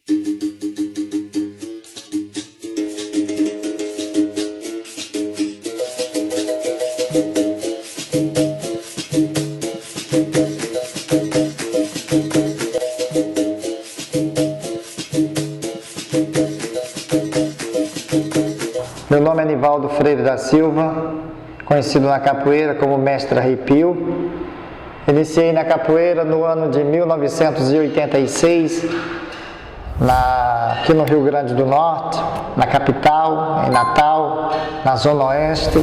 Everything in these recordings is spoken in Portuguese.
Meu nome é Nivaldo Freire da Silva, conhecido na capoeira como Mestre Arrepio. Iniciei na capoeira no ano de 1986, aqui no Rio Grande do Norte, na capital, em Natal, na Zona Oeste,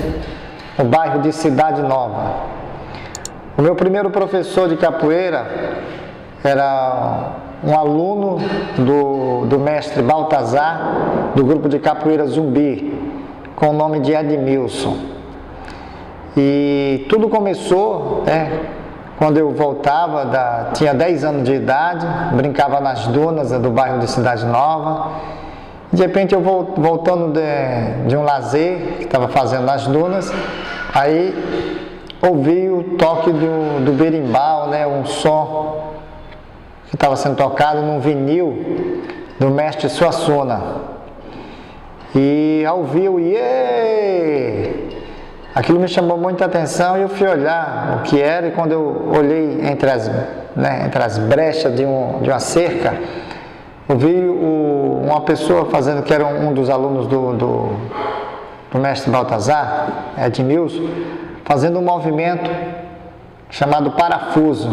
no bairro de Cidade Nova. O meu primeiro professor de capoeira era um aluno do mestre Baltazar, do grupo de capoeira Zumbi, com o nome de Edmilson. E tudo começou, quando eu voltava, tinha 10 anos de idade, brincava nas dunas do bairro de Cidade Nova. De repente eu voltando de um lazer que estava fazendo nas dunas, aí ouvi o toque do berimbau, um som que estava sendo tocado num vinil do mestre Suassuna. E ao ouvir o iê, aquilo me chamou muita atenção e eu fui olhar o que era. E quando eu olhei entre as brechas de uma cerca, eu vi uma pessoa fazendo, que era um dos alunos do mestre Baltazar, Edmilson, fazendo um movimento chamado parafuso,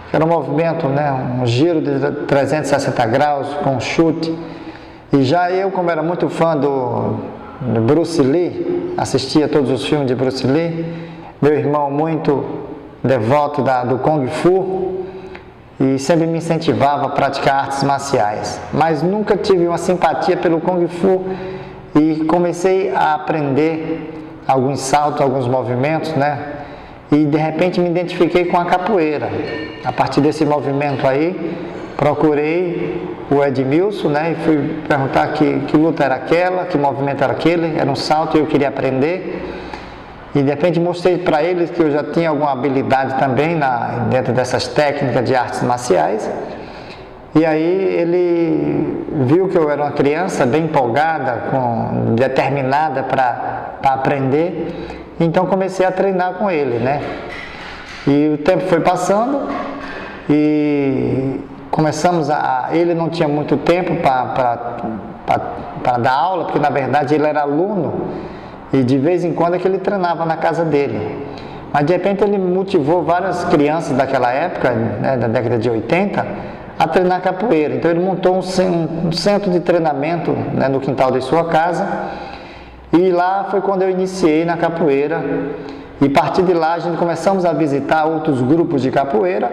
que era um movimento, um giro de 360 graus com um chute. E já eu, como era muito fã do Bruce Lee, assistia todos os filmes de Bruce Lee, meu irmão muito devoto do Kung Fu, e sempre me incentivava a praticar artes marciais. Mas nunca tive uma simpatia pelo Kung Fu e comecei a aprender alguns saltos, alguns movimentos, E de repente me identifiquei com a capoeira. A partir desse movimento aí, procurei o Edmilson, e fui perguntar que luta era aquela, que movimento era aquele, era um salto e eu queria aprender. E de repente mostrei para eles que eu já tinha alguma habilidade também dentro dessas técnicas de artes marciais. E aí ele viu que eu era uma criança bem empolgada, determinada para aprender. Então comecei a treinar com ele, E o tempo foi passando e começamos ele não tinha muito tempo para dar aula, porque na verdade ele era aluno e de vez em quando é que ele treinava na casa dele. Mas de repente ele motivou várias crianças daquela época, da década de 80, a treinar capoeira. Então ele montou um centro de treinamento no quintal de sua casa. E lá foi quando eu iniciei na capoeira, e a partir de lá a gente começamos a visitar outros grupos de capoeira,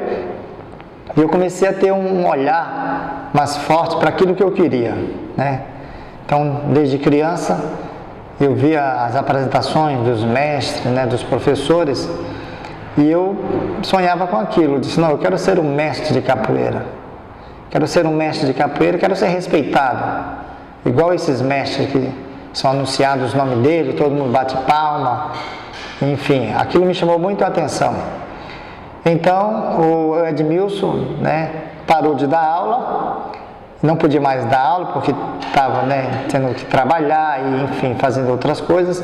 e eu comecei a ter um olhar mais forte para aquilo que eu queria, Então, desde criança, eu via as apresentações dos mestres, dos professores, e eu sonhava com aquilo. Eu disse, não, eu quero ser um mestre de capoeira, quero ser um mestre de capoeira, quero ser respeitado, igual esses mestres que são anunciados o nome dele, todo mundo bate palma, enfim, aquilo me chamou muito a atenção. Então o Edmilson, parou de dar aula, não podia mais dar aula porque estava, tendo que trabalhar e, enfim, fazendo outras coisas.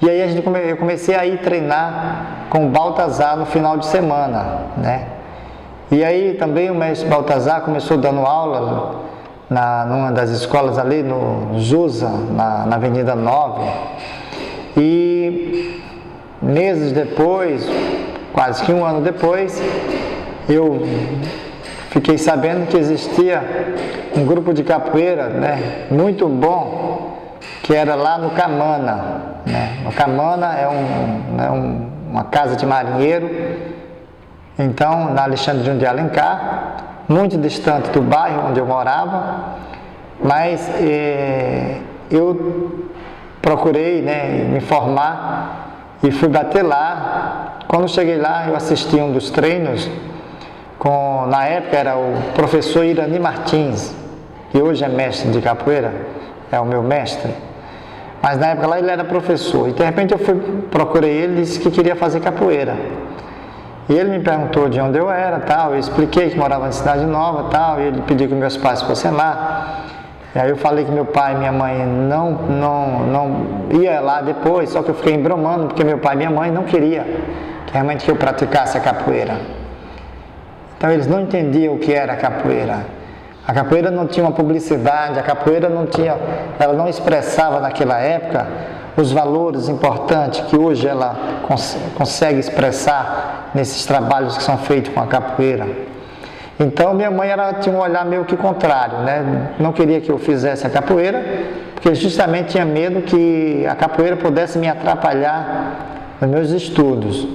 E aí eu comecei a ir treinar com o Baltazar no final de semana, E aí também o mestre Baltazar começou dando aula numa das escolas ali no Zusa, na Avenida 9. E meses depois, quase que um ano depois, eu fiquei sabendo que existia um grupo de capoeira, muito bom, que era lá no Camana, O Camana é uma casa de marinheiro, então, na Alexandre de Alencar, muito distante do bairro onde eu morava, mas eu procurei me informar e fui bater lá. Quando cheguei lá, eu assisti um dos treinos na época era o professor Irani Martins, que hoje é mestre de capoeira, é o meu mestre, mas na época lá ele era professor. E de repente eu procurei ele e disse que queria fazer capoeira. E ele me perguntou de onde eu era, tal, eu expliquei que morava em Cidade Nova, tal, e ele pediu que meus pais fossem lá. E aí eu falei que meu pai e minha mãe não ia lá depois, só que eu fiquei embromando porque meu pai e minha mãe não queriam realmente que eu praticasse a capoeira. Então eles não entendiam o que era a capoeira. A capoeira não tinha uma publicidade, a capoeira ela não expressava naquela época os valores importantes que hoje ela consegue expressar nesses trabalhos que são feitos com a capoeira. Então minha mãe tinha um olhar meio que contrário, né? Não queria que eu fizesse a capoeira, porque justamente tinha medo que a capoeira pudesse me atrapalhar nos meus estudos.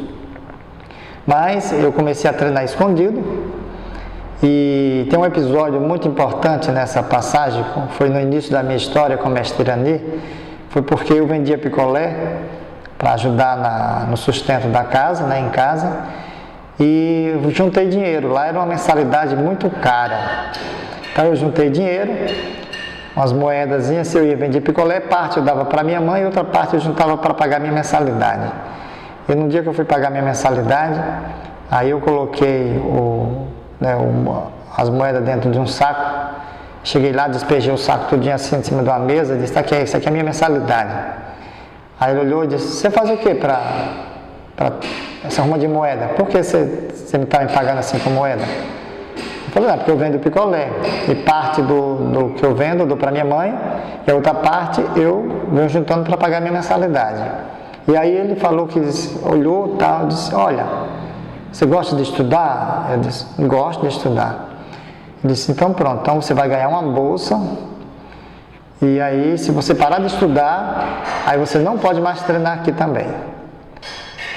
Mas eu comecei a treinar escondido, e tem um episódio muito importante nessa passagem, foi no início da minha história com o mestre Irani. Foi porque eu vendia picolé para ajudar no sustento da casa, né, em casa, e eu juntei dinheiro. Lá era uma mensalidade muito cara, então eu juntei dinheiro, umas moedazinhas. Se eu ia vender picolé, parte eu dava para minha mãe e outra parte eu juntava para pagar minha mensalidade. E no dia que eu fui pagar minha mensalidade, aí eu coloquei as moedas dentro de um saco. Cheguei lá, despejei o saco tudinho assim em cima de uma mesa e disse: isso aqui é a minha mensalidade. Aí ele olhou e disse: você faz o que para essa arruma de moeda? Por que você me está me pagando assim com moeda? Eu falei: não, porque eu vendo picolé, e parte do que eu vendo eu dou para minha mãe, e a outra parte eu venho juntando para pagar a minha mensalidade. E aí ele falou que olhou e tal, disse: olha, você gosta de estudar? Eu disse: gosto de estudar. Ele disse: então pronto, então você vai ganhar uma bolsa, e aí se você parar de estudar, aí você não pode mais treinar aqui também.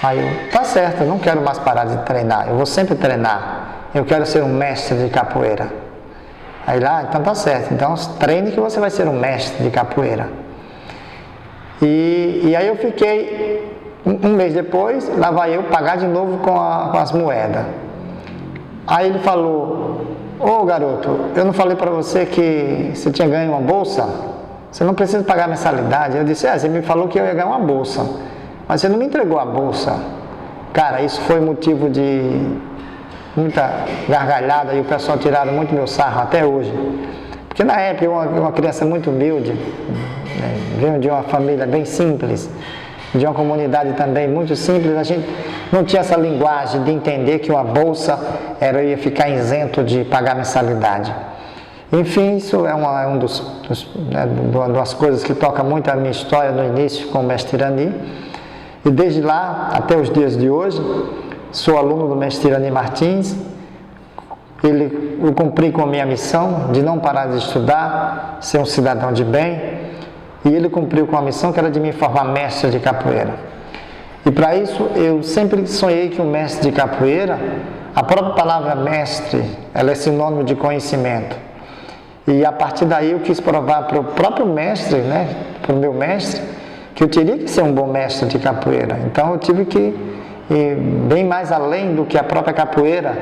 Aí eu: tá certo, eu não quero mais parar de treinar, eu vou sempre treinar, eu quero ser um mestre de capoeira. Aí lá: então tá certo, então treine que você vai ser um mestre de capoeira. E aí eu fiquei, um mês depois, lá vai eu pagar de novo com as moedas. Aí ele falou: ô garoto, eu não falei para você que você tinha ganho uma bolsa? Você não precisa pagar mensalidade. Eu disse: você me falou que eu ia ganhar uma bolsa, mas você não me entregou a bolsa. Cara, isso foi motivo de muita gargalhada, e o pessoal tiraram muito meu sarro até hoje. Porque na época eu era uma criança muito humilde, né? Venho de uma família bem simples, de uma comunidade também muito simples. A gente não tinha essa linguagem de entender que uma bolsa eu ia ficar isento de pagar mensalidade. Enfim, isso é uma das coisas que toca muito a minha história no início com o mestre Irani. E desde lá até os dias de hoje, sou aluno do mestre Irani Martins. Eu cumpri com a minha missão de não parar de estudar, ser um cidadão de bem, e ele cumpriu com a missão que era de me formar mestre de capoeira. E para isso eu sempre sonhei que o mestre de capoeira, a própria palavra mestre, ela é sinônimo de conhecimento. E a partir daí eu quis provar para o próprio mestre, né, para o meu mestre, que eu teria que ser um bom mestre de capoeira. Então eu tive que ir bem mais além do que a própria capoeira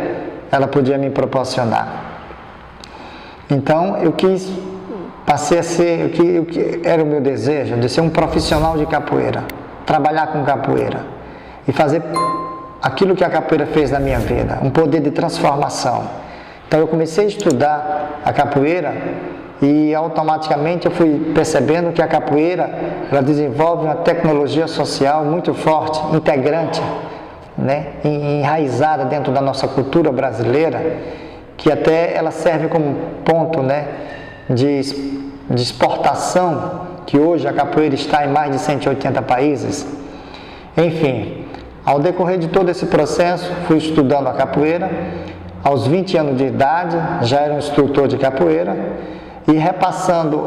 ela podia me proporcionar. Então eu passei a ser o que era o meu desejo, de ser um profissional de capoeira, trabalhar com capoeira e fazer aquilo que a capoeira fez na minha vida, um poder de transformação. Então eu comecei a estudar a capoeira e automaticamente eu fui percebendo que a capoeira ela desenvolve uma tecnologia social muito forte, integrante, né, enraizada dentro da nossa cultura brasileira, que até ela serve como ponto, né, de exportação, que hoje a capoeira está em mais de 180 países. Enfim, ao decorrer de todo esse processo, fui estudando a capoeira. Aos 20 anos de idade, já era um instrutor de capoeira, e repassando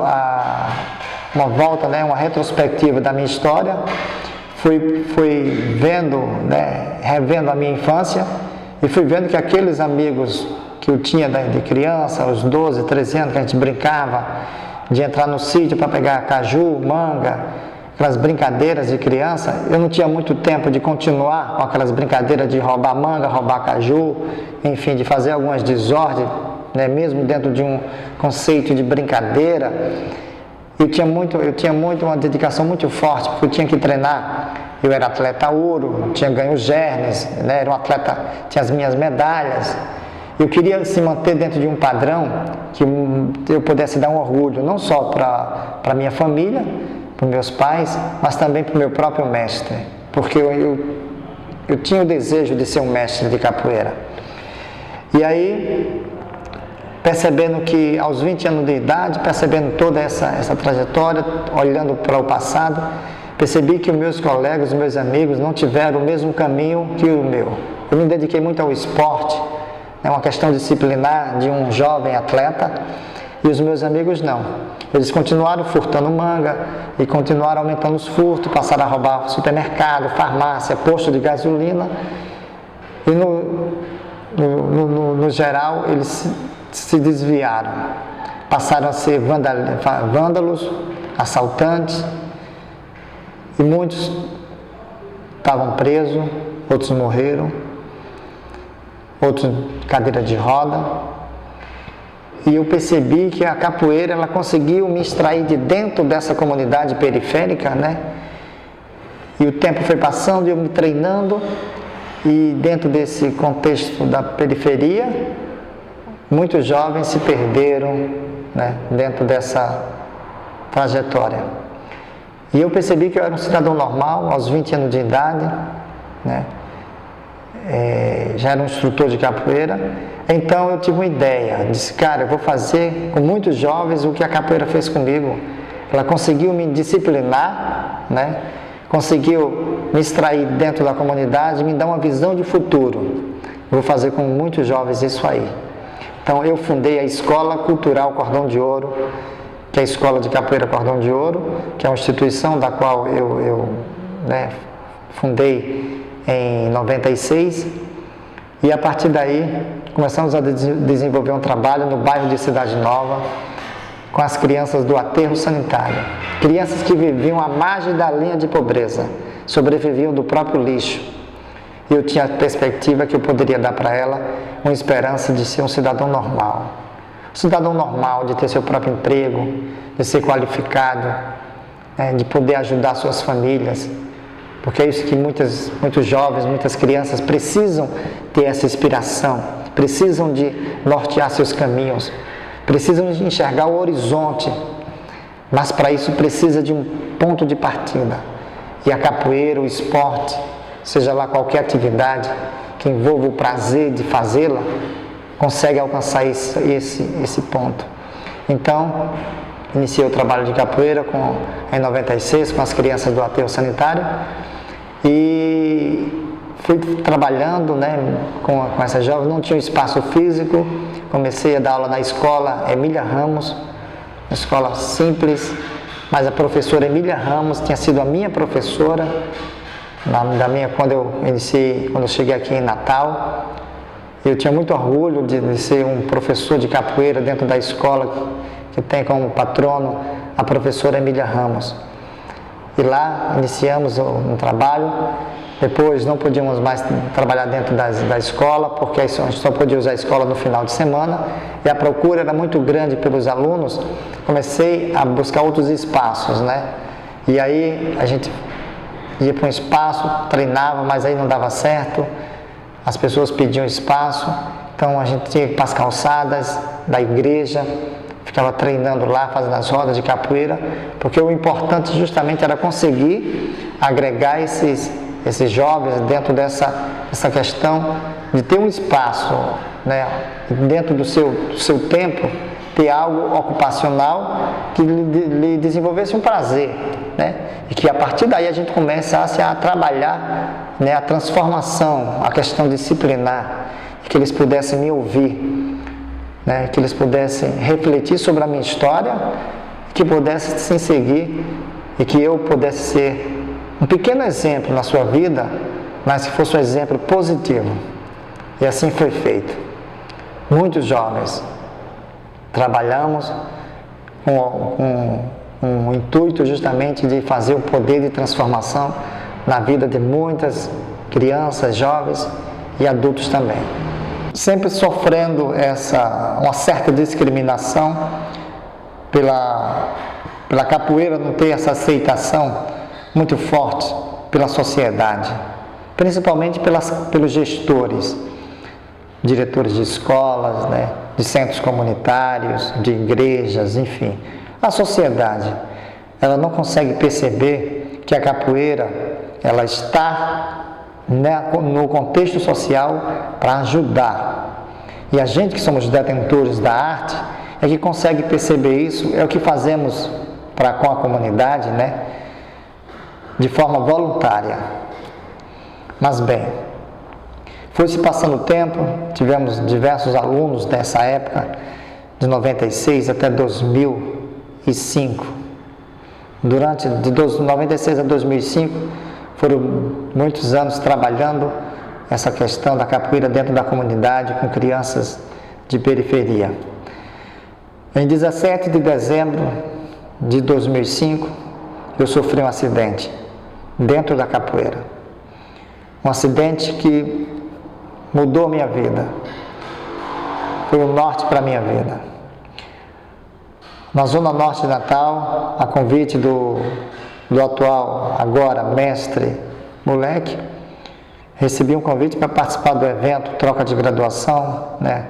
uma volta, né, uma retrospectiva da minha história, fui vendo, né, revendo a minha infância, e fui vendo que aqueles amigos que eu tinha de criança, aos 12, 13 anos, que a gente brincava de entrar no sítio para pegar caju, manga, aquelas brincadeiras de criança, eu não tinha muito tempo de continuar com aquelas brincadeiras de roubar manga, roubar caju, enfim, de fazer algumas desordens, né, mesmo dentro de um conceito de brincadeira. Eu tinha uma dedicação muito forte, porque eu tinha que treinar Eu era atleta ouro, tinha ganho gernes, né? Era um atleta, tinha as minhas medalhas. Eu queria se manter dentro de um padrão que eu pudesse dar um orgulho, não só para minha família, para meus pais, mas também para o meu próprio mestre, porque eu tinha o desejo de ser um mestre de capoeira. E aí, percebendo que aos 20 anos de idade, percebendo toda essa trajetória, olhando para o passado, percebi que os meus colegas, os meus amigos não tiveram o mesmo caminho que o meu. Eu me dediquei muito ao esporte, é uma questão disciplinar de um jovem atleta, e os meus amigos não. Eles continuaram furtando manga e continuaram aumentando os furtos, passaram a roubar supermercado, farmácia, posto de gasolina, e no geral eles se desviaram, passaram a ser vândalos, assaltantes, e muitos estavam presos, outros morreram, outros cadeira de roda. E eu percebi que a capoeira ela conseguiu me extrair de dentro dessa comunidade periférica, né? E o tempo foi passando e eu me treinando, e dentro desse contexto da periferia, muitos jovens se perderam, né, dentro dessa trajetória. E eu percebi que eu era um cidadão normal, aos 20 anos de idade, né? Já era um instrutor de capoeira. Então eu tive uma ideia, disse, cara, eu vou fazer com muitos jovens o que a capoeira fez comigo. Ela conseguiu me disciplinar, né? Conseguiu me extrair dentro da comunidade, me dar uma visão de futuro. Eu vou fazer com muitos jovens isso aí. Então eu fundei a Escola Cultural Cordão de Ouro, que é a Escola de Capoeira Cordão de Ouro, que é uma instituição da qual eu fundei em 96, e a partir daí começamos a desenvolver um trabalho no bairro de Cidade Nova com as crianças do aterro sanitário, crianças que viviam à margem da linha de pobreza, sobreviviam do próprio lixo, e eu tinha a perspectiva que eu poderia dar para ela uma esperança de ser um cidadão normal, de ter seu próprio emprego, de ser qualificado, né, de poder ajudar suas famílias. Porque é isso que muitos jovens, muitas crianças precisam ter essa inspiração, precisam de nortear seus caminhos, precisam de enxergar o horizonte, mas para isso precisa de um ponto de partida. E a capoeira, o esporte, seja lá qualquer atividade que envolva o prazer de fazê-la, consegue alcançar esse ponto. Então, iniciei o trabalho de capoeira em 96 com as crianças do aterro sanitário, e fui trabalhando, né, com essas jovens. Não tinha um espaço físico, comecei a dar aula na escola Emília Ramos, uma escola simples, mas a professora Emília Ramos tinha sido a minha professora quando eu cheguei aqui em Natal. Eu tinha muito orgulho de ser um professor de capoeira dentro da escola que tem como patrono a professora Emília Ramos. E lá iniciamos um trabalho. Depois não podíamos mais trabalhar dentro da escola, porque a gente só podia usar a escola no final de semana, e a procura era muito grande pelos alunos. Comecei a buscar outros espaços, né? E aí a gente ia para um espaço, treinava, mas aí não dava certo, as pessoas pediam espaço, então a gente tinha que ir para as calçadas da igreja, ficava treinando lá, fazendo as rodas de capoeira, porque o importante justamente era conseguir agregar esses jovens dentro dessa questão de ter um espaço, né, dentro do seu tempo, ter algo ocupacional que lhe desenvolvesse um prazer, né, e que a partir daí a gente começasse a trabalhar, né, a transformação, a questão disciplinar, que eles pudessem me ouvir, né, que eles pudessem refletir sobre a minha história, que pudessem se seguir e que eu pudesse ser um pequeno exemplo na sua vida, mas que fosse um exemplo positivo. E assim foi feito. Muitos jovens trabalhamos com um intuito justamente de fazer o poder de transformação na vida de muitas crianças, jovens e adultos também. Sempre sofrendo uma certa discriminação pela capoeira não ter essa aceitação muito forte pela sociedade, principalmente pelos gestores, diretores de escolas, né, de centros comunitários, de igrejas, enfim. A sociedade, ela não consegue perceber que a capoeira, ela está, né, no contexto social para ajudar. E a gente que somos detentores da arte é que consegue perceber isso, é o que fazemos com a comunidade, né, de forma voluntária. Mas bem, foi se passando o tempo, tivemos diversos alunos nessa época, de 96 até 2005. De 96 a 2005, foram muitos anos trabalhando essa questão da capoeira dentro da comunidade com crianças de periferia. Em 17 de dezembro de 2005, eu sofri um acidente dentro da capoeira. Um acidente que mudou a minha vida. Foi o norte para a minha vida. Na zona norte de Natal, a convite do atual, agora, mestre Moleque, recebi um convite para participar do evento Troca de Graduação, né,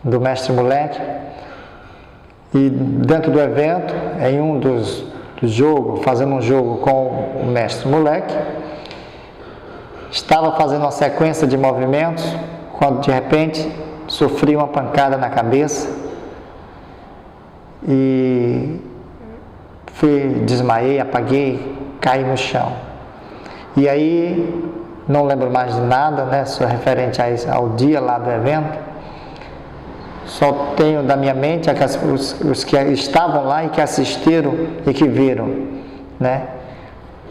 do mestre Moleque. E dentro do evento, em um dos jogos, fazendo um jogo com o mestre Moleque, estava fazendo uma sequência de movimentos, quando de repente sofri uma pancada na cabeça e desmaiei, apaguei, caí no chão. E aí, não lembro mais de nada, né, só referente ao dia lá do evento. Só tenho da minha mente os que estavam lá e que assistiram e que viram, né,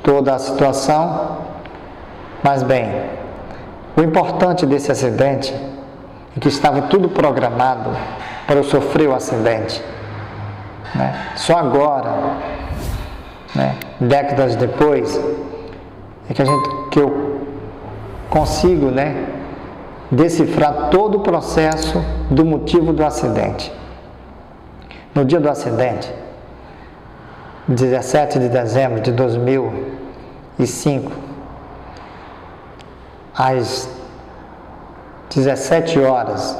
toda a situação. Mas bem, o importante desse acidente é que estava tudo programado para eu sofrer o acidente, né? Só agora, né, décadas depois, é que eu consigo, né, decifrar todo o processo do motivo do acidente. No dia do acidente, 17 de dezembro de 2005, às 17 horas,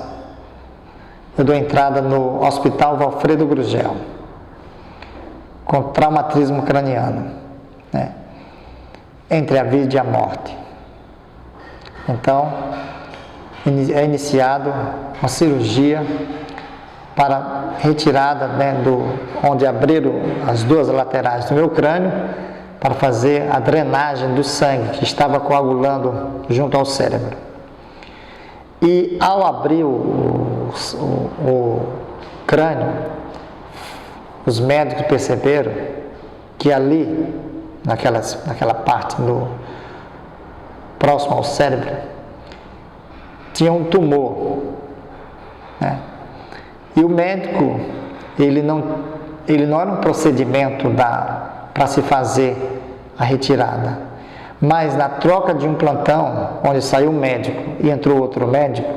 eu dou entrada no Hospital Valfredo Grugel, com traumatismo craniano, né, entre a vida e a morte. Então, é iniciado uma cirurgia para retirada, né, onde abriram as duas laterais do meu crânio, para fazer a drenagem do sangue que estava coagulando junto ao cérebro. E ao abrir o crânio, os médicos perceberam que ali, naquela parte próximo ao cérebro, tinha um tumor, né? E o médico, ele não era um procedimento para se fazer a retirada, mas na troca de um plantão, onde saiu um médico e entrou outro médico,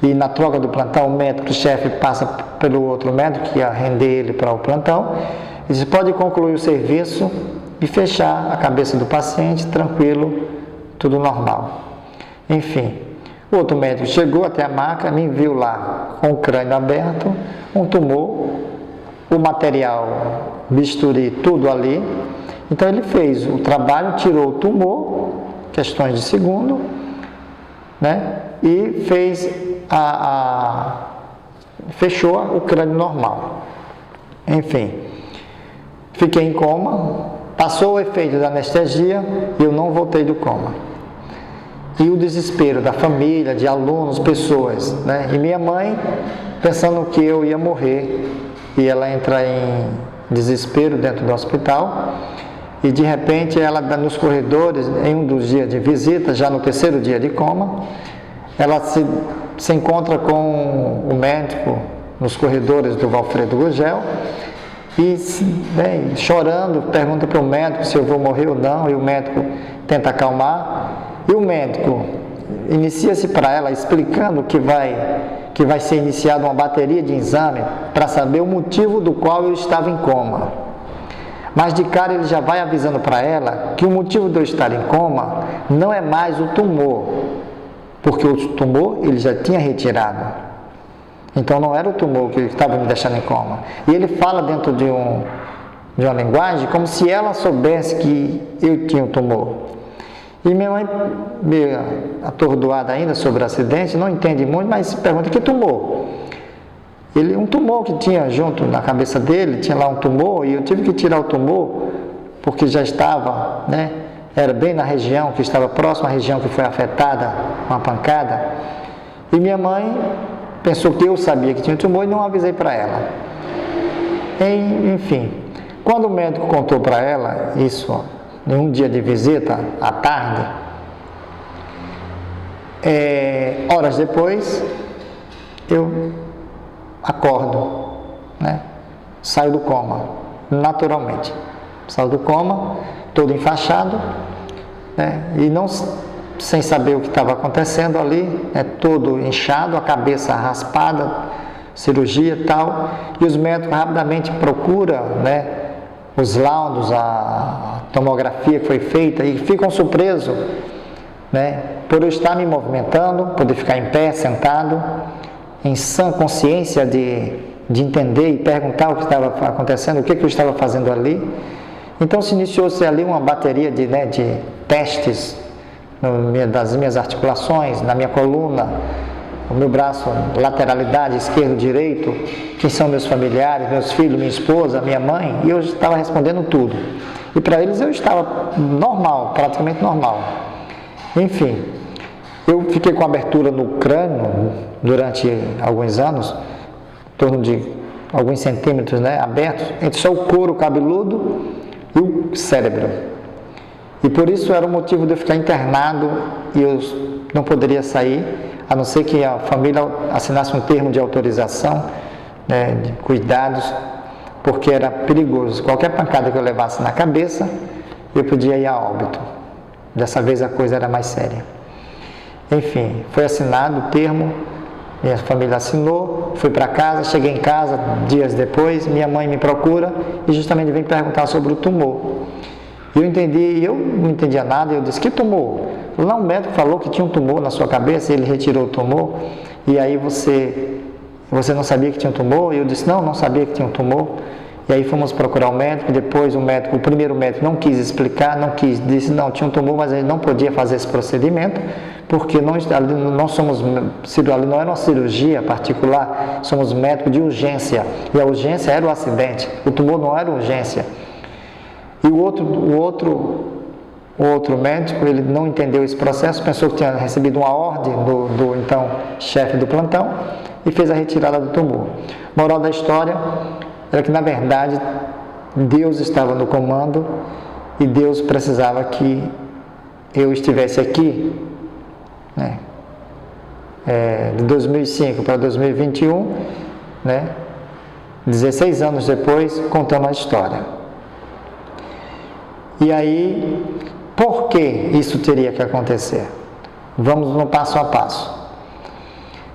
e na troca do plantão, o médico-chefe passa pelo outro médico que ia render ele para o plantão, e disse: pode concluir o serviço e fechar a cabeça do paciente, tranquilo, tudo normal. Enfim, o outro médico chegou até a maca, me viu lá com o crânio aberto, um tumor, o material, bisturi, tudo ali. Então ele fez o trabalho, tirou o tumor, questões de segundo, né? E fez fechou o crânio normal. Enfim, fiquei em coma, passou o efeito da anestesia e eu não voltei do coma. E o desespero da família, de alunos, pessoas, né? E minha mãe pensando que eu ia morrer, e ela entra em desespero dentro do hospital. E de repente ela, nos corredores, em um dos dias de visita, já no terceiro dia de coma, ela se encontra com o médico nos corredores do Valfredo Gurgel e, bem, chorando, pergunta para o médico se eu vou morrer ou não, e o médico tenta acalmar, e o médico inicia-se para ela explicando que vai ser iniciada uma bateria de exame para saber o motivo do qual eu estava em coma. Mas de cara ele já vai avisando para ela que o motivo de eu estar em coma não é mais o tumor, porque o tumor ele já tinha retirado. Então não era o tumor que estava me deixando em coma. E ele fala dentro de uma linguagem como se ela soubesse que eu tinha um tumor. E minha mãe, meio atordoada ainda sobre o acidente, não entende muito, mas se pergunta: que tumor? Um tumor que tinha junto na cabeça dele, tinha lá um tumor, e eu tive que tirar o tumor, porque já estava, né? Era bem na região que estava próxima à região que foi afetada com a pancada. E minha mãe pensou que eu sabia que tinha tumor e não avisei para ela. Enfim, quando o médico contou para ela isso, em um dia de visita, à tarde, horas depois, eu acordo, né? Saio do coma, naturalmente. Saio do coma, todo enfaixado, né? E não, sem saber o que estava acontecendo ali, né? Todo inchado, a cabeça raspada, cirurgia e tal. E os médicos rapidamente procuram, né? Os laudos, a tomografia que foi feita, e ficam surpresos, né? Por eu estar me movimentando, poder ficar em pé, sentado, em sã consciência de entender e perguntar o que estava acontecendo, o que eu estava fazendo ali. Então se iniciou-se ali uma bateria de testes das minhas articulações, na minha coluna, o meu braço, lateralidade, esquerdo, direito, quem são meus familiares, meus filhos, minha esposa, minha mãe, e eu estava respondendo tudo. E para eles eu estava normal, praticamente normal. Enfim, eu fiquei com abertura no crânio durante alguns anos, em torno de alguns centímetros, né, abertos, entre só o couro cabeludo e o cérebro. E por isso era o motivo de eu ficar internado e eu não poderia sair, a não ser que a família assinasse um termo de autorização, né, de cuidados, porque era perigoso. Qualquer pancada que eu levasse na cabeça, eu podia ir a óbito. Dessa vez a coisa era mais séria. Enfim, foi assinado o termo, minha família assinou, fui para casa, cheguei em casa dias depois, minha mãe me procura e justamente vem perguntar sobre o tumor. E eu não entendia nada, eu disse: que tumor? Lá um médico falou que tinha um tumor na sua cabeça, ele retirou o tumor, e aí você não sabia que tinha um tumor? E eu disse: não sabia que tinha um tumor. E aí fomos procurar o médico, depois o primeiro médico não quis explicar, disse não, tinha um tumor, mas ele não podia fazer esse procedimento, porque nós somos, ali não era uma cirurgia particular, somos médicos de urgência, e a urgência era o acidente, o tumor não era urgência. E o outro médico, ele não entendeu esse processo, pensou que tinha recebido uma ordem do então chefe do plantão e fez a retirada do tumor. Moral da história era que, na verdade, Deus estava no comando e Deus precisava que eu estivesse aqui, né? De 2005 para 2021, né? 16 anos depois, contando a história. E aí, por que isso teria que acontecer? Vamos no passo a passo.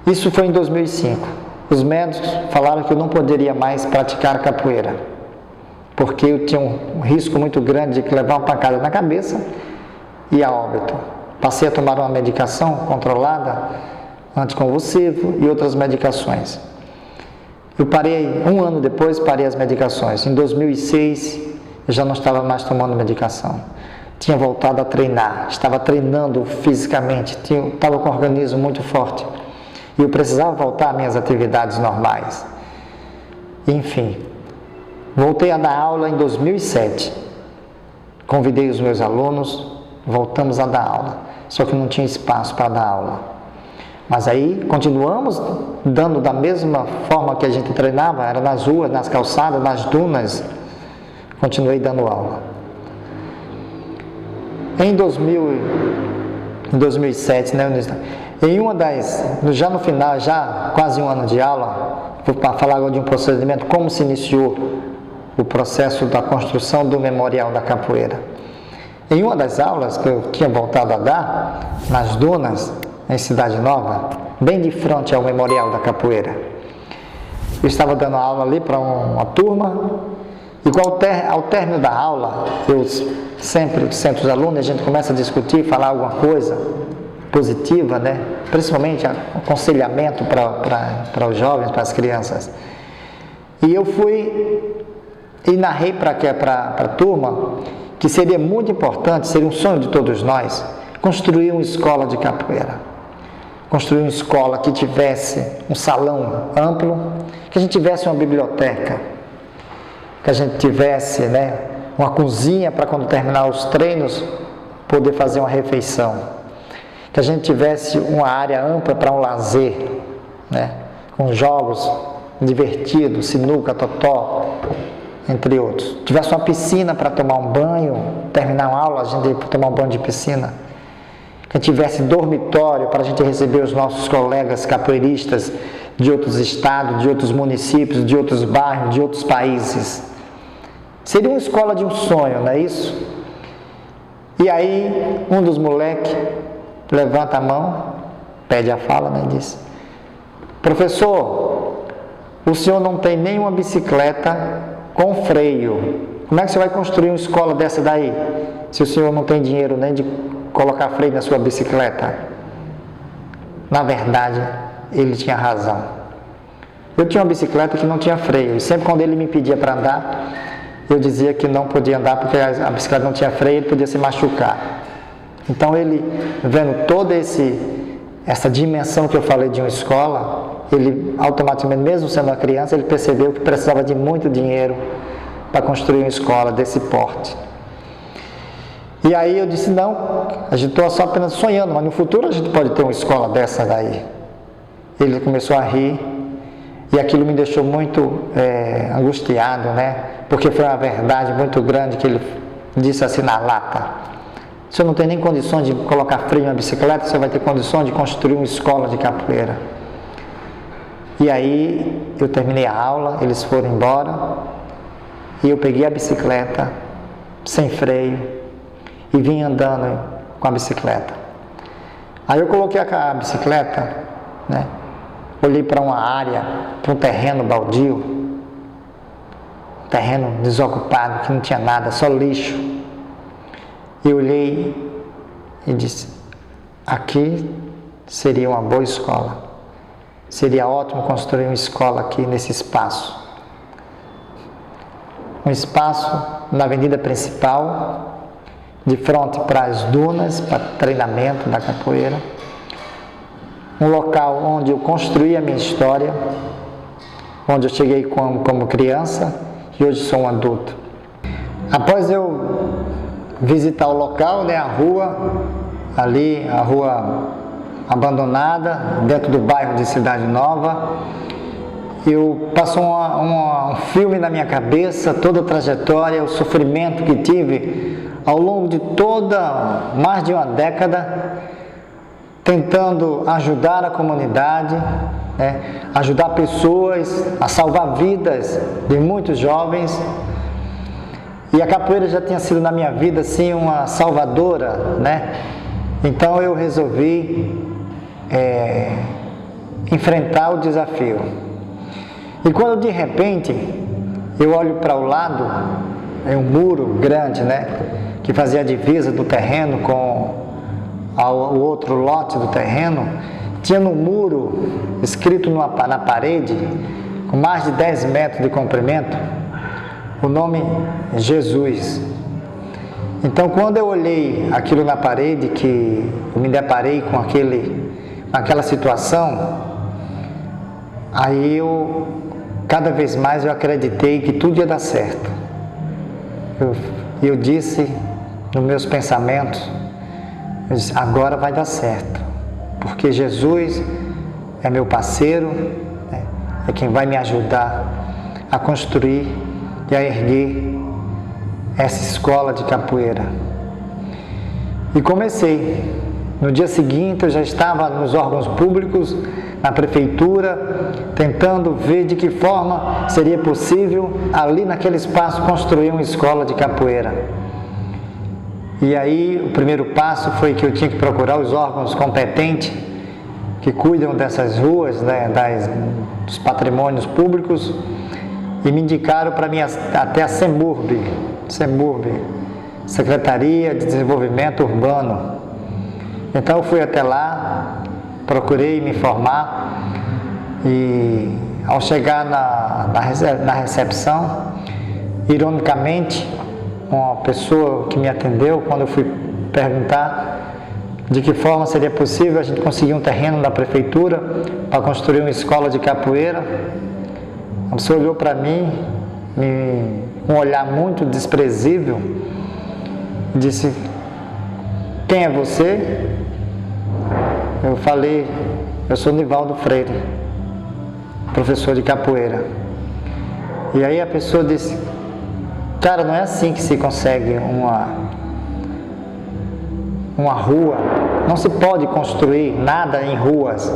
Isso foi em 2005. Os médicos falaram que eu não poderia mais praticar capoeira, porque eu tinha um risco muito grande de levar uma pancada na cabeça e a óbito. Passei a tomar uma medicação controlada, anticonvulsivo e outras medicações. Eu parei, um ano depois, parei as medicações. Em 2006, eu já não estava mais tomando medicação. Tinha voltado a treinar, estava treinando fisicamente, estava com o organismo muito forte. E eu precisava voltar às minhas atividades normais. Enfim, voltei a dar aula em 2007. Convidei os meus alunos, voltamos a dar aula. Só que não tinha espaço para dar aula. Mas aí continuamos dando da mesma forma que a gente treinava, era nas ruas, nas calçadas, nas dunas. Continuei dando aula. Em 2007, né, já no final, já quase um ano de aula, vou falar agora de um procedimento, como se iniciou o processo da construção do Memorial da Capoeira. Em uma das aulas que eu tinha voltado a dar, nas dunas, em Cidade Nova, bem de frente ao Memorial da Capoeira, eu estava dando aula ali para uma turma, E ao término da aula, eu sempre sento os alunos, a gente começa a discutir, falar alguma coisa positiva, né? Principalmente aconselhamento para os jovens, para as crianças. E eu fui e narrei para a turma que seria muito importante, seria um sonho de todos nós, construir uma escola de capoeira. Construir uma escola que tivesse um salão amplo, que a gente tivesse uma biblioteca, que a gente tivesse, né, uma cozinha para quando terminar os treinos poder fazer uma refeição, que a gente tivesse uma área ampla para um lazer, né, com jogos divertidos, sinuca, totó, entre outros. Tivesse uma piscina para tomar um banho, terminar uma aula, a gente ia tomar um banho de piscina. Que tivesse dormitório para a gente receber os nossos colegas capoeiristas de outros estados, de outros municípios, de outros bairros, de outros países. Seria uma escola de um sonho, não é isso? E aí, um dos moleques levanta a mão, pede a fala, né, e diz: professor, o senhor não tem nenhuma bicicleta com freio. Como é que você vai construir uma escola dessa daí, se o senhor não tem dinheiro nem de colocar freio na sua bicicleta? Na verdade, ele tinha razão. Eu tinha uma bicicleta que não tinha freio, e sempre quando ele me pedia para andar, eu dizia que não podia andar porque a bicicleta não tinha freio, ele podia se machucar. Então ele, vendo toda essa dimensão que eu falei de uma escola, ele automaticamente, mesmo sendo uma criança, ele percebeu que precisava de muito dinheiro para construir uma escola desse porte. E aí eu disse: não, a gente está só apenas sonhando, mas no futuro a gente pode ter uma escola dessa daí. Ele começou a rir, e aquilo me deixou muito angustiado, né? Porque foi uma verdade muito grande que ele disse assim na lata: o senhor não tem nem condições de colocar freio na bicicleta, você vai ter condições de construir uma escola de capoeira. E aí eu terminei a aula, eles foram embora, e eu peguei a bicicleta sem freio e vim andando com a bicicleta. Aí eu coloquei a bicicleta, né? Olhei para uma área, para um terreno baldio, terreno desocupado, que não tinha nada, só lixo. E olhei e disse: aqui seria uma boa escola. Seria ótimo construir uma escola aqui nesse espaço. Um espaço na avenida principal, de frente para as dunas, para treinamento da capoeira. Um local onde eu construí a minha história, onde eu cheguei como criança e hoje sou um adulto. Após eu visitar o local, né, a rua, ali, a rua abandonada, dentro do bairro de Cidade Nova, passou um filme na minha cabeça, toda a trajetória, o sofrimento que tive ao longo de mais de uma década, tentando ajudar a comunidade, né, ajudar pessoas, a salvar vidas de muitos jovens. E a capoeira já tinha sido na minha vida assim uma salvadora, né? Então eu resolvi enfrentar o desafio. E quando de repente eu olho para o lado, é um muro grande, né, que fazia a divisa do terreno com o outro lote do terreno, tinha no muro, escrito na parede, com mais de 10 metros de comprimento, o nome Jesus. Então, quando eu olhei aquilo na parede, que eu me deparei com aquela situação, aí cada vez mais eu acreditei que tudo ia dar certo. Eu disse nos meus pensamentos, eu disse: agora vai dar certo, porque Jesus é meu parceiro, né, é quem vai me ajudar a construir e a erguer essa escola de capoeira. E comecei. No dia seguinte eu já estava nos órgãos públicos, na prefeitura, tentando ver de que forma seria possível ali naquele espaço construir uma escola de capoeira. E aí o primeiro passo foi que eu tinha que procurar os órgãos competentes que cuidam dessas ruas, né, dos patrimônios públicos, e me indicaram para mim até a CEMURB, Secretaria de Desenvolvimento Urbano. Então eu fui até lá, procurei me informar e ao chegar na recepção, ironicamente, uma pessoa que me atendeu, quando eu fui perguntar de que forma seria possível a gente conseguir um terreno da prefeitura para construir uma escola de capoeira, a pessoa olhou para mim com um olhar muito desprezível e disse: quem é você? Eu falei: eu sou Nivaldo Freire, professor de capoeira. E aí a pessoa disse: cara, não é assim que se consegue uma rua, não se pode construir nada em ruas.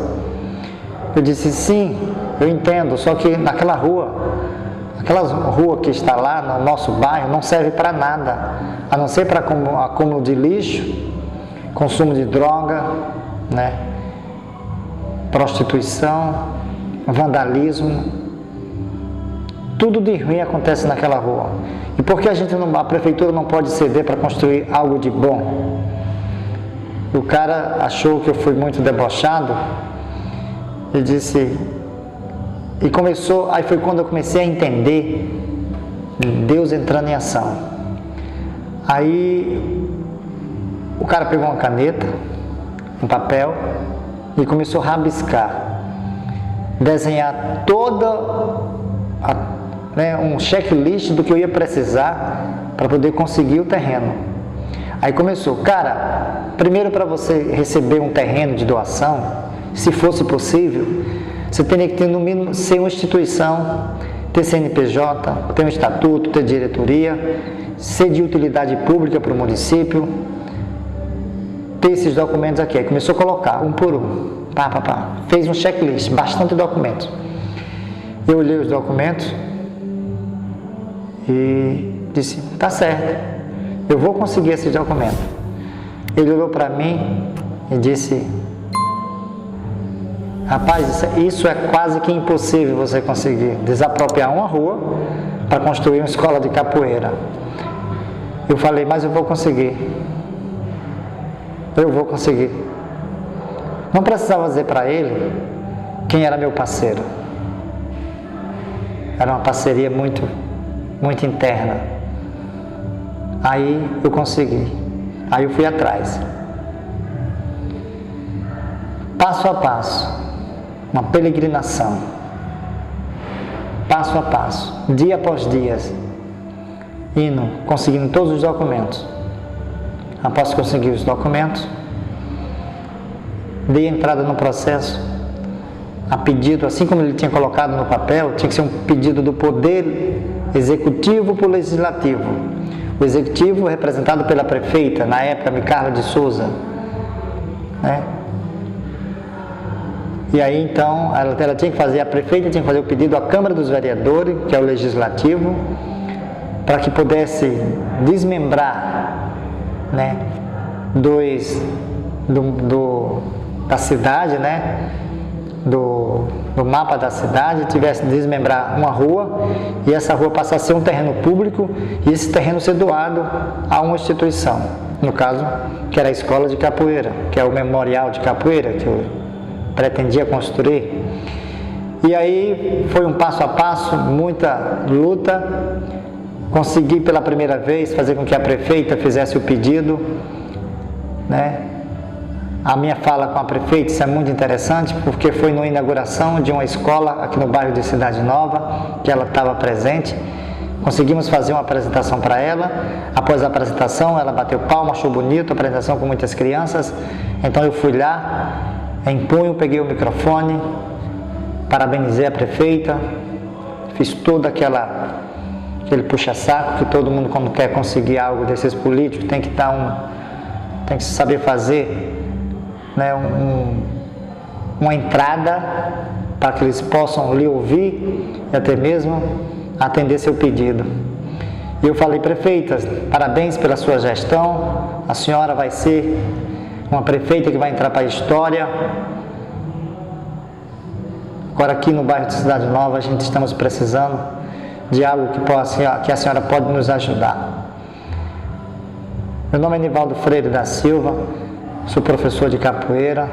Eu disse: sim, eu entendo, só que aquela rua que está lá no nosso bairro não serve para nada, a não ser para acúmulo de lixo, consumo de droga, né? Prostituição, vandalismo, tudo de ruim acontece naquela rua. E por que a prefeitura não pode ceder para construir algo de bom? O cara achou que eu fui muito debochado e disse, aí foi quando eu comecei a entender Deus entrando em ação. Aí o cara pegou uma caneta, um papel e começou a rabiscar, desenhar um checklist do que eu ia precisar para poder conseguir o terreno. Aí começou: cara, primeiro, para você receber um terreno de doação, se fosse possível, você teria que ter no mínimo ser uma instituição, ter CNPJ, ter um estatuto, ter diretoria, ser de utilidade pública para o município, ter esses documentos aqui. Aí começou a colocar um por um, fez um checklist, bastante documentos. Eu olhei os documentos e disse: tá certo, eu vou conseguir esses documentos. Ele olhou para mim e disse: rapaz, isso é quase que impossível você conseguir, desapropriar uma rua para construir uma escola de capoeira. Eu falei: mas eu vou conseguir. Eu vou conseguir. Não precisava dizer para ele quem era meu parceiro. Era uma parceria muito interna. Aí eu consegui. Aí eu fui atrás. Passo a passo. Uma peregrinação. Passo a passo. Dia após dia. Conseguindo todos os documentos. Após conseguir os documentos, dei entrada no processo a pedido, assim como ele tinha colocado no papel, tinha que ser um pedido do Poder Executivo para o Legislativo. O Executivo representado pela prefeita, na época, Micarla de Souza, né? E aí então, ela tinha que fazer, a prefeita tinha que fazer o pedido à Câmara dos Vereadores, que é o Legislativo, para que pudesse desmembrar, né, da cidade, né, do mapa da cidade, tivesse de desmembrar uma rua e essa rua passar a ser um terreno público e esse terreno ser doado a uma instituição, no caso, que era a escola de capoeira, que é o memorial de capoeira que eu pretendia construir. E aí foi um passo a passo, muita luta. Consegui pela primeira vez fazer com que a prefeita fizesse o pedido, né? A minha fala com a prefeita, isso é muito interessante, porque foi na inauguração de uma escola aqui no bairro de Cidade Nova, que ela estava presente. Conseguimos fazer uma apresentação para ela. Após a apresentação, ela bateu palma, achou bonito, a apresentação com muitas crianças. Então eu fui lá, em punho, peguei o microfone, parabenizei a prefeita, fiz todo aquele puxa-saco que todo mundo, quando quer conseguir algo desses políticos, tem que saber fazer, né, uma entrada para que eles possam lhe ouvir e até mesmo atender seu pedido. E eu falei: prefeita, parabéns pela sua gestão, a senhora vai ser uma prefeita que vai entrar para a história. Agora aqui no bairro de Cidade Nova a gente estamos precisando de algo que a senhora pode nos ajudar. Meu nome é Nivaldo Freire da Silva, sou professor de capoeira.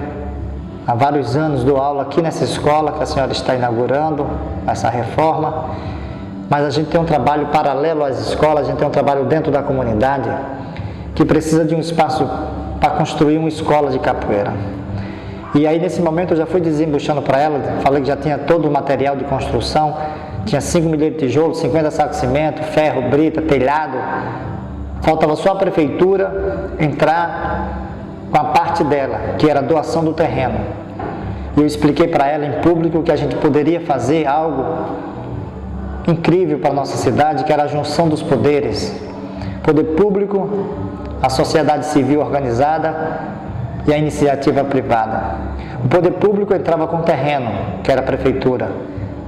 Há vários anos dou aula aqui nessa escola que a senhora está inaugurando, essa reforma. Mas a gente tem um trabalho paralelo às escolas, a gente tem um trabalho dentro da comunidade que precisa de um espaço para construir uma escola de capoeira. E aí nesse momento eu já fui desembuchando para ela, falei que já tinha todo o material de construção, tinha 5 milheiros de tijolo, 50 sacos de cimento, ferro, brita, telhado. Faltava só a prefeitura entrar com a parte dela, que era a doação do terreno. E eu expliquei para ela em público que a gente poderia fazer algo incrível para a nossa cidade, que era a junção dos poderes. Poder público, a sociedade civil organizada e a iniciativa privada. O poder público entrava com o terreno, que era a prefeitura.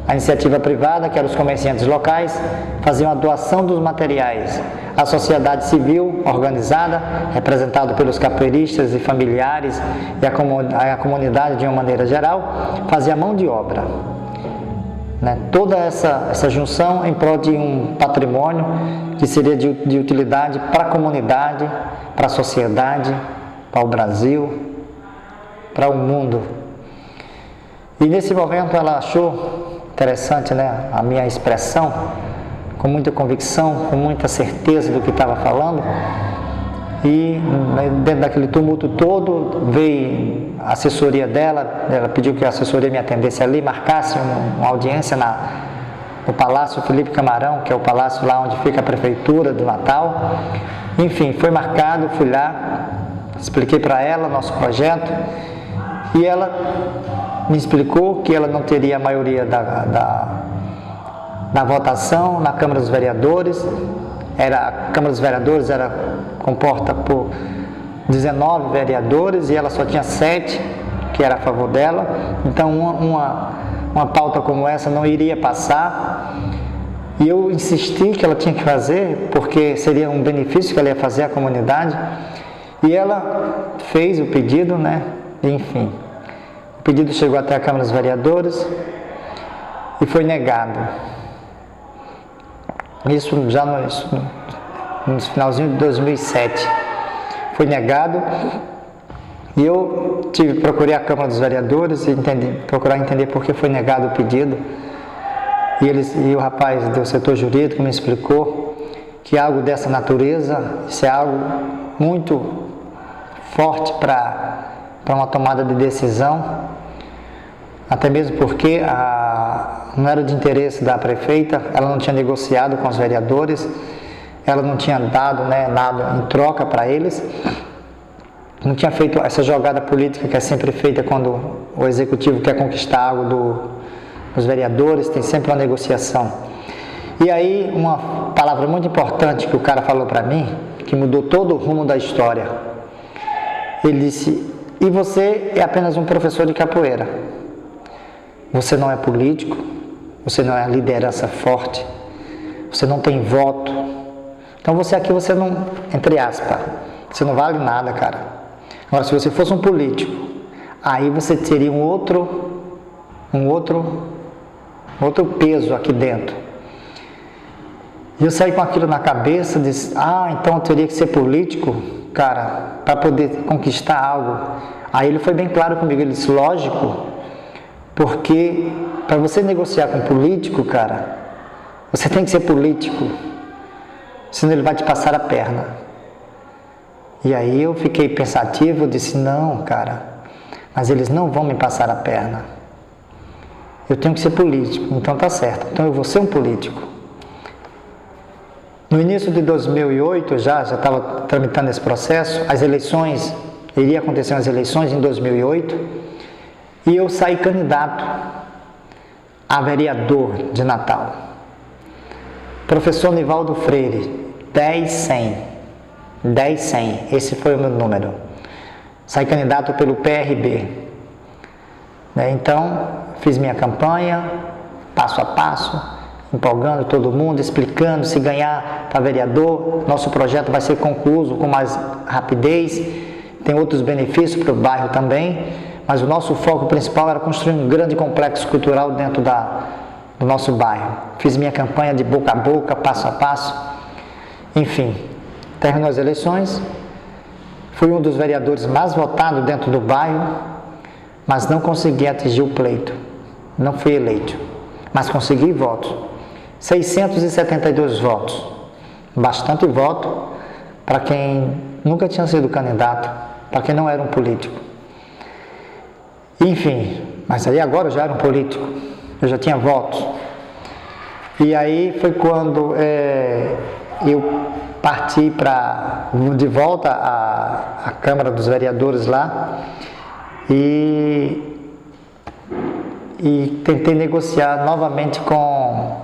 A iniciativa privada, que eram os comerciantes locais, faziam a doação dos materiais. A sociedade civil organizada, representada pelos capoeiristas e familiares e a comunidade de uma maneira geral, fazia a mão de obra. Toda essa junção em prol de um patrimônio que seria de utilidade para a comunidade, para a sociedade, para o Brasil, para o mundo. E nesse momento ela achou interessante, a minha expressão, com muita convicção, com muita certeza do que estava falando. E dentro daquele tumulto todo, veio a assessoria dela, ela pediu que a assessoria me atendesse ali, marcasse uma audiência no Palácio Felipe Camarão, que é o palácio lá onde fica a prefeitura do Natal. Enfim, foi marcado, fui lá, expliquei para ela nosso projeto, e ela me explicou que ela não teria a maioria da votação na Câmara dos Vereadores. A Câmara dos Vereadores era composta por 19 vereadores e ela só tinha 7 que era a favor dela. Então uma pauta como essa não iria passar. E eu insisti que ela tinha que fazer, porque seria um benefício que ela ia fazer à comunidade. E ela fez o pedido, enfim. O pedido chegou até a Câmara dos Vereadores e foi negado. Isso já no finalzinho de 2007. Foi negado e eu procurei a Câmara dos Vereadores e procurar entender por que foi negado o pedido. E o rapaz do setor jurídico me explicou que algo dessa natureza, isso é algo muito forte para uma tomada de decisão, até mesmo porque não era de interesse da prefeita, ela não tinha negociado com os vereadores, ela não tinha dado nada em troca para eles, não tinha feito essa jogada política que é sempre feita quando o executivo quer conquistar algo dos vereadores, tem sempre uma negociação. E aí uma palavra muito importante que o cara falou para mim, que mudou todo o rumo da história, ele disse: e você é apenas um professor de capoeira, você não é político, você não é liderança forte, você não tem voto, então você não, entre aspas, você não vale nada, cara. Agora, se você fosse um político, aí você teria um outro peso aqui dentro. E eu saí com aquilo na cabeça, disse: então eu teria que ser político, cara, para poder conquistar algo. Aí ele foi bem claro comigo, ele disse: lógico, porque para você negociar com um político, cara, você tem que ser político, senão ele vai te passar a perna. E aí eu fiquei pensativo, disse: não, cara, mas eles não vão me passar a perna. Eu tenho que ser político, então tá certo, então eu vou ser um político. No início de 2008, já estava tramitando esse processo, iria acontecer as eleições em 2008, e eu saí candidato a vereador de Natal. Professor Nivaldo Freire, 10-100, esse foi o meu número. Saí candidato pelo PRB. Então, fiz minha campanha, passo a passo, empolgando todo mundo, explicando: se ganhar para vereador, nosso projeto vai ser concluído com mais rapidez, tem outros benefícios para o bairro também, mas o nosso foco principal era construir um grande complexo cultural dentro do nosso bairro. Fiz minha campanha de boca a boca, passo a passo. Enfim, terminou as eleições. Fui um dos vereadores mais votados dentro do bairro, mas não consegui atingir o pleito. Não fui eleito, mas consegui votos. 672 votos. Bastante voto para quem nunca tinha sido candidato, para quem não era um político. Enfim, mas aí agora eu já era um político, eu já tinha votos. E aí foi quando eu parti de volta à Câmara dos Vereadores lá e tentei negociar novamente com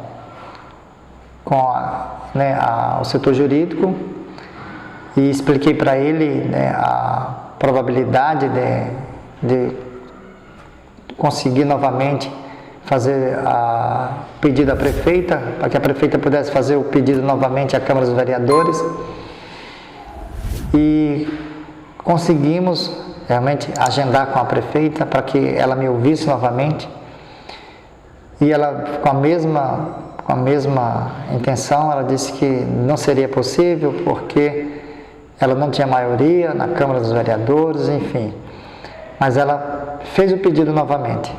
o setor jurídico e expliquei para ele, né, a probabilidade de conseguir novamente fazer pedido à prefeita, para que a prefeita pudesse fazer o pedido novamente à Câmara dos Vereadores. E conseguimos realmente agendar com a prefeita para que ela me ouvisse novamente. E ela, com a mesma intenção, ela disse que não seria possível porque ela não tinha maioria na Câmara dos Vereadores, enfim. Mas ela fez o pedido novamente.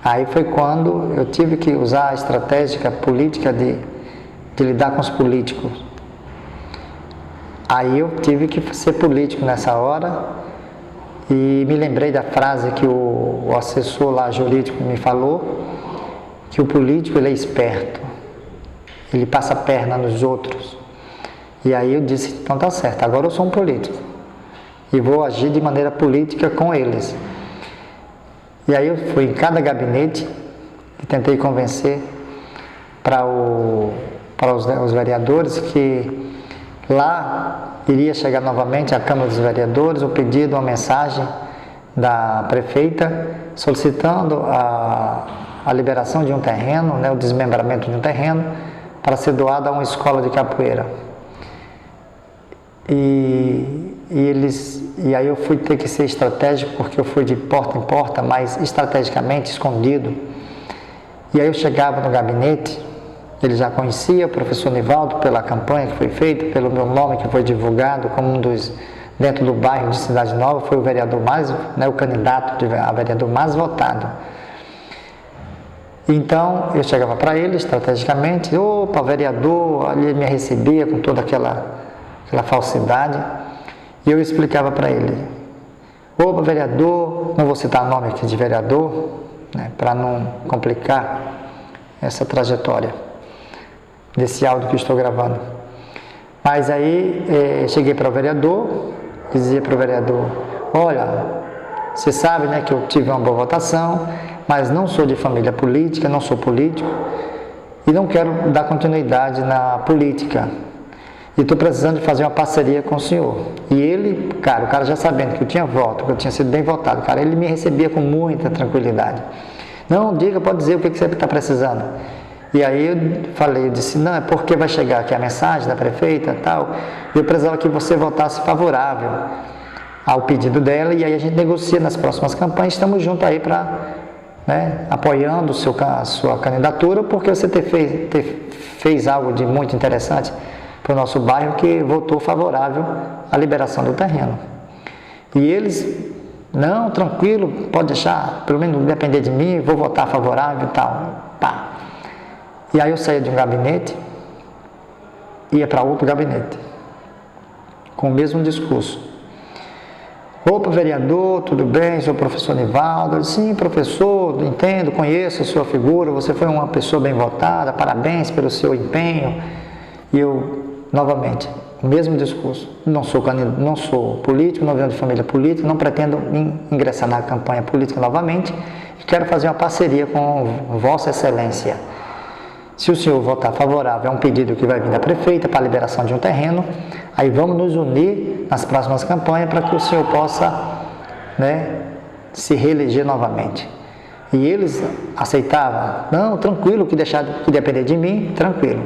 Aí foi quando eu tive que usar a estratégia política de lidar com os políticos. Aí eu tive que ser político nessa hora e me lembrei da frase que o assessor lá jurídico me falou, que o político ele é esperto, ele passa a perna nos outros. E aí eu disse, então tá certo, agora eu sou um político e vou agir de maneira política com eles. E aí eu fui em cada gabinete e tentei convencer para os vereadores que lá iria chegar novamente à Câmara dos Vereadores o pedido, uma mensagem da prefeita solicitando a liberação de um terreno, né, o desmembramento de um terreno para ser doado a uma escola de capoeira. E aí eu fui ter que ser estratégico, porque eu fui de porta em porta, mas estrategicamente escondido. E aí eu chegava no gabinete, ele já conhecia o professor Nivaldo pela campanha que foi feita, pelo meu nome que foi divulgado como um dos, dentro do bairro de Cidade Nova, foi o vereador mais, né, o candidato a vereador mais votado. Então eu chegava para ele estrategicamente, opa, vereador, ali ele me recebia com toda aquela falsidade, e eu explicava para ele, opa, vereador, não vou citar nome aqui de vereador, né, para não complicar essa trajetória desse áudio que estou gravando. Mas aí cheguei para o vereador, dizia para o vereador, olha, você sabe, né, que eu tive uma boa votação, mas não sou de família política, não sou político, e não quero dar continuidade na política. E estou precisando de fazer uma parceria com o senhor. E ele, o cara já sabendo que eu tinha voto, que eu tinha sido bem votado, cara, ele me recebia com muita tranquilidade. Não, diga, pode dizer o que você está precisando. E aí eu disse, não, é porque vai chegar aqui a mensagem da prefeita e tal, e eu precisava que você votasse favorável ao pedido dela, e aí a gente negocia nas próximas campanhas, estamos juntos aí para, né, apoiando a sua candidatura, porque você fez algo de muito interessante para o nosso bairro, que votou favorável à liberação do terreno. E eles, não, tranquilo, pode deixar, pelo menos não depender de mim, vou votar favorável e tal. Pá. E aí eu saía de um gabinete, ia para outro gabinete, com o mesmo discurso. Opa, vereador, tudo bem? Sou o professor Nivaldo. Eu disse, sim, professor, entendo, conheço a sua figura, você foi uma pessoa bem votada, parabéns pelo seu empenho. E eu, novamente, o mesmo discurso, não sou político, não venho de família política, não pretendo ingressar na campanha política novamente, e quero fazer uma parceria com Vossa Excelência. Se o senhor votar favorável a um pedido que vai vir da prefeita para a liberação de um terreno, aí vamos nos unir nas próximas campanhas para que o senhor possa, né, se reeleger novamente. E eles aceitavam, não, tranquilo, que depender de mim, tranquilo.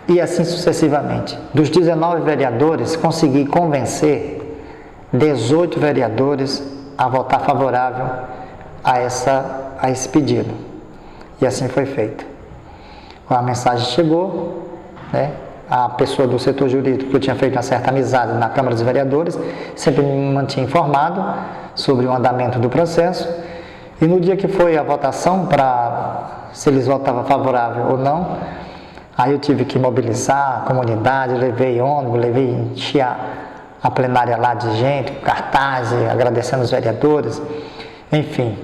E assim sucessivamente. Dos 19 vereadores, consegui convencer 18 vereadores a votar favorável a esse pedido. E assim foi feito. A mensagem chegou, né? A pessoa do setor jurídico, que eu tinha feito uma certa amizade na Câmara dos Vereadores, sempre me mantinha informado sobre o andamento do processo. E no dia que foi a votação, para se eles votavam favorável ou não, aí eu tive que mobilizar a comunidade, levei ônibus, enchi a plenária lá de gente, com cartazes, agradecendo os vereadores. Enfim,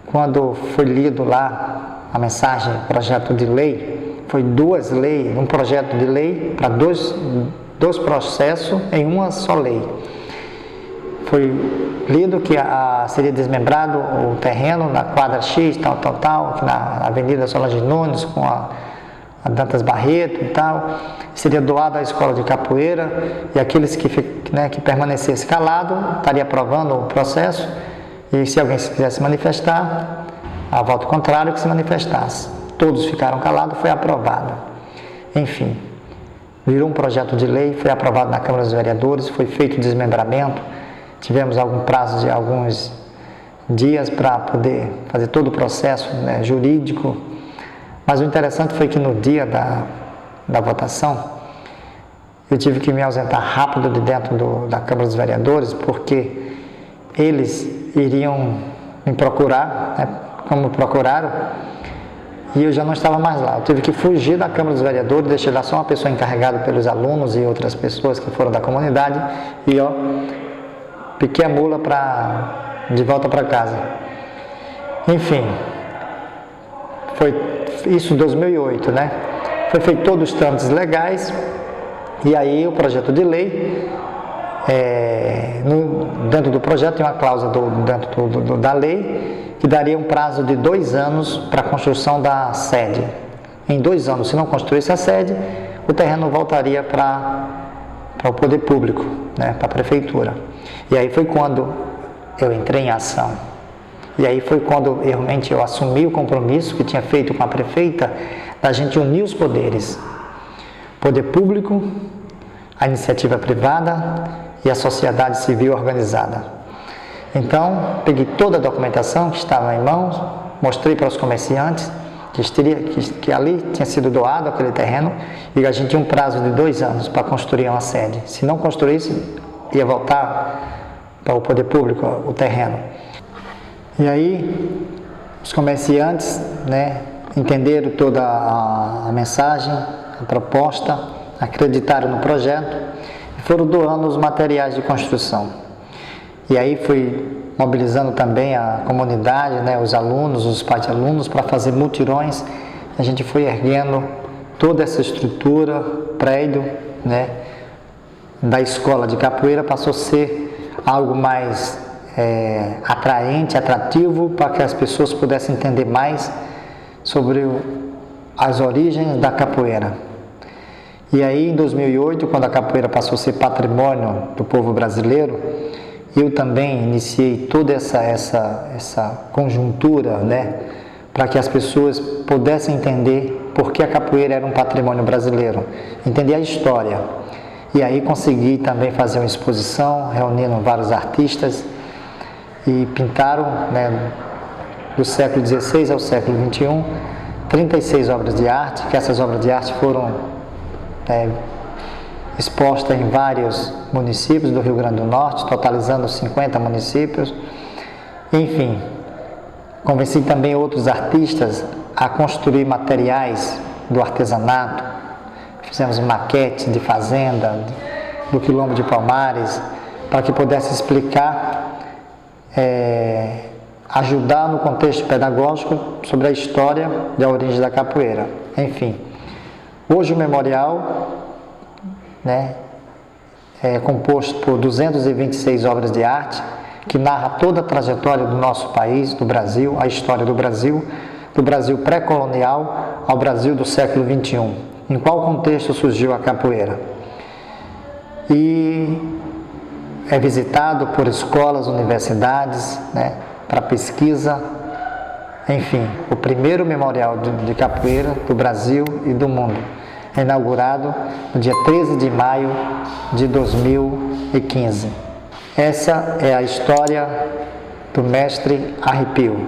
quando foi lido lá a mensagem, projeto de lei, foi duas leis, um projeto de lei para dois processos em uma só lei. Foi lido que seria desmembrado o terreno na quadra X, tal, na Avenida Solange Nunes, com a Dantas Barreto e tal, seria doado à escola de capoeira, e aqueles que permanecessem calados estaria aprovando o processo, e se alguém quisesse manifestar, a voto contrário, que se manifestasse. Todos ficaram calados, foi aprovado. Enfim, virou um projeto de lei, foi aprovado na Câmara dos Vereadores, foi feito o desmembramento, tivemos algum prazo de alguns dias para poder fazer todo o processo, né, jurídico. Mas o interessante foi que no dia da votação, eu tive que me ausentar rápido de dentro da Câmara dos Vereadores, porque eles iriam me procurar, né, como procuraram, e eu já não estava mais lá. Eu tive que fugir da Câmara dos Vereadores, deixei lá só uma pessoa encarregada pelos alunos e outras pessoas que foram da comunidade, e piquei a mula de volta para casa. Enfim, foi isso em 2008, né? Foi feito todos os trâmites legais, e aí o projeto de lei, dentro do projeto tem uma cláusula dentro da lei, que daria um prazo de 2 anos para a construção da sede. Em 2 anos, se não construísse a sede, o terreno voltaria para o poder público, né, para a prefeitura. E aí foi quando eu entrei em ação. E aí foi quando realmente eu assumi o compromisso que tinha feito com a prefeita, da gente unir os poderes. Poder público, a iniciativa privada e a sociedade civil organizada. Então, peguei toda a documentação que estava em mãos, mostrei para os comerciantes que ali tinha sido doado aquele terreno, e a gente tinha um prazo de 2 anos para construir uma sede. Se não construísse, ia voltar para o poder público o terreno. E aí, os comerciantes, né, entenderam toda a mensagem, a proposta, acreditaram no projeto e foram doando os materiais de construção. E aí fui mobilizando também a comunidade, né, os alunos, os pais de alunos, para fazer mutirões. A gente foi erguendo toda essa estrutura, prédio, né, da escola de capoeira, passou a ser algo mais atraente, atrativo, para que as pessoas pudessem entender mais sobre as origens da capoeira. E aí, em 2008, quando a capoeira passou a ser patrimônio do povo brasileiro, eu também iniciei toda essa conjuntura, né, para que as pessoas pudessem entender por que a capoeira era um patrimônio brasileiro, entender a história. E aí consegui também fazer uma exposição, reunindo vários artistas, e pintaram, né, do século XVI ao século XXI, 36 obras de arte, que essas obras de arte foram exposta em vários municípios do Rio Grande do Norte, totalizando 50 municípios. Enfim, convenci também outros artistas a construir materiais do artesanato. Fizemos maquete de fazenda, do Quilombo de Palmares, para que pudesse explicar, ajudar no contexto pedagógico sobre a história e a origem da capoeira. Enfim, hoje o memorial, né, é composto por 226 obras de arte, que narra toda a trajetória do nosso país, do Brasil, a história do Brasil pré-colonial ao Brasil do século XXI. Em qual contexto surgiu a capoeira? E é visitado por escolas, universidades, né, para pesquisa. Enfim, o primeiro memorial de capoeira do Brasil e do mundo, inaugurado no dia 13 de maio de 2015. Essa é a história do mestre Arrepio.